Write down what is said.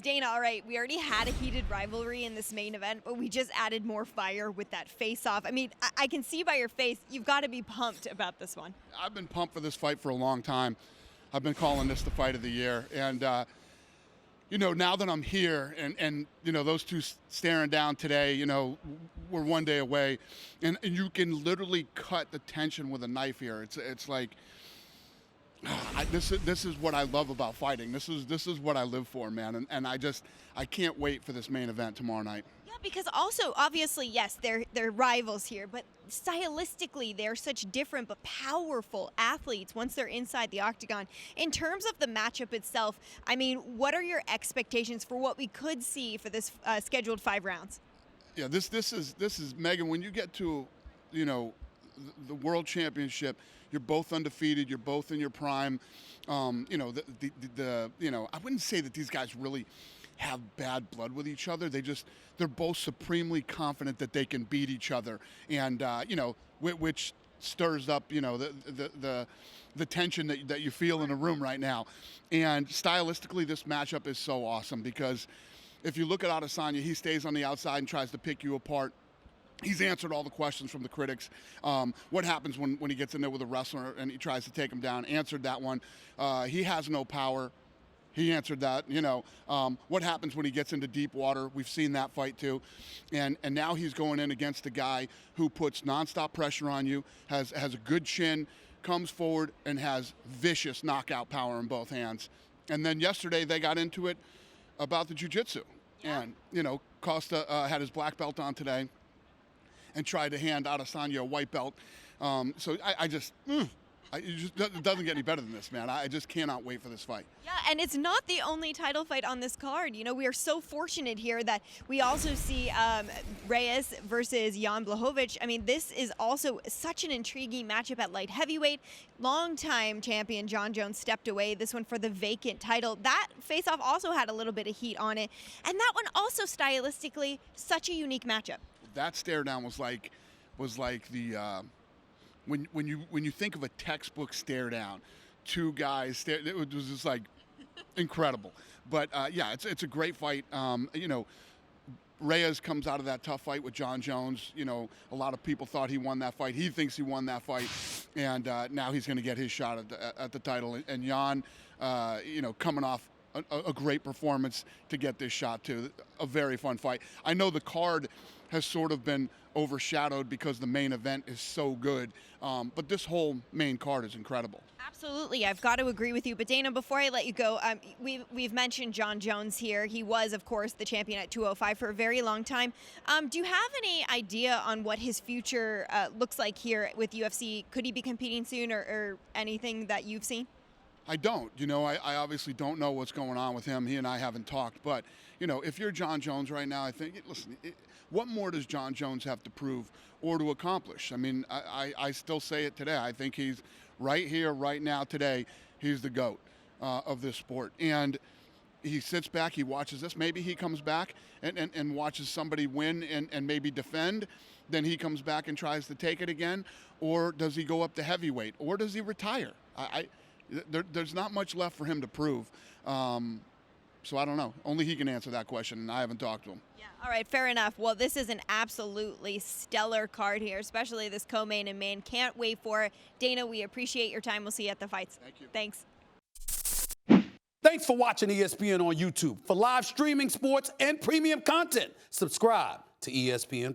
Dana, all right, we already had a heated rivalry in this main event, but we just added more fire with that face-off. I mean, I can see by your face, you've got to be pumped about this one. I've been pumped for this fight for a long time. I've been calling this the fight of the year. And, now that I'm here and those two staring down today, we're one day away. And you can literally cut the tension with a knife here. It's like... This is what I love about fighting. This is what I live for, man. And I can't wait for this main event tomorrow night. Yeah, because also, obviously, yes, they're rivals here, but stylistically, they're such different but powerful athletes once they're inside the octagon. In terms of the matchup itself, I mean, what are your expectations for what we could see for this scheduled 5 rounds? Yeah, this is Megan. When you get to, the World Championship, you're both undefeated. You're both in your prime. I wouldn't say that these guys really have bad blood with each other. They're both supremely confident that they can beat each other, and which stirs up the tension that you feel in a room right now. And stylistically, this matchup is so awesome because if you look at Adesanya, he stays on the outside and tries to pick you apart. He's answered all the questions from the critics. What happens when he gets in there with a wrestler and he tries to take him down? Answered that one. He has no power. He answered that. What happens when he gets into deep water? We've seen that fight too. And now he's going in against a guy who puts nonstop pressure on you, has a good chin, comes forward, and has vicious knockout power in both hands. And then yesterday they got into it about the jiu-jitsu. Yeah. And, Costa had his black belt on today and tried to hand Adesanya a white belt. So it doesn't get any better than this, man. I just cannot wait for this fight. Yeah, and it's not the only title fight on this card. We are so fortunate here that we also see Reyes versus Jan Blachowicz. I mean, this is also such an intriguing matchup at light heavyweight. Longtime champion Jon Jones stepped away, this one for the vacant title. That face-off also had a little bit of heat on it. And that one also stylistically, such a unique matchup. That stare down was like the when you think of a textbook stare down, two guys it was just like incredible. But it's a great fight. Reyes comes out of that tough fight with Jon Jones. A lot of people thought he won that fight. He thinks he won that fight, and now he's going to get his shot at the title. And Jan, coming off a great performance to get this shot too. A very fun fight. I know the card has sort of been overshadowed because the main event is so good, but this whole main card is incredible. Absolutely, I've got to agree with you. But Dana, before I let you go, we've mentioned Jon Jones here. He was, of course, the champion at 205 for a very long time. Do you have any idea on what his future looks like here with UFC? Could he be competing soon, or anything that you've seen? I don't. I obviously don't know what's going on with him. He and I haven't talked. But, if you're Jon Jones right now, I think, listen, what more does Jon Jones have to prove or to accomplish? I mean, I still say it today. I think he's right here, right now, today. He's the GOAT of this sport. And he sits back, he watches this. Maybe he comes back and watches somebody win and maybe defend. Then he comes back and tries to take it again. Or does he go up to heavyweight? Or does he retire? There's not much left for him to prove. So I don't know. Only he can answer that question, and I haven't talked to him. Yeah, all right, fair enough. Well, this is an absolutely stellar card here, especially this co-main and main. Can't wait for it. Dana, we appreciate your time. We'll see you at the fights. Thank you. Thanks. Thanks for watching ESPN on YouTube. For live streaming sports and premium content, subscribe to ESPN+.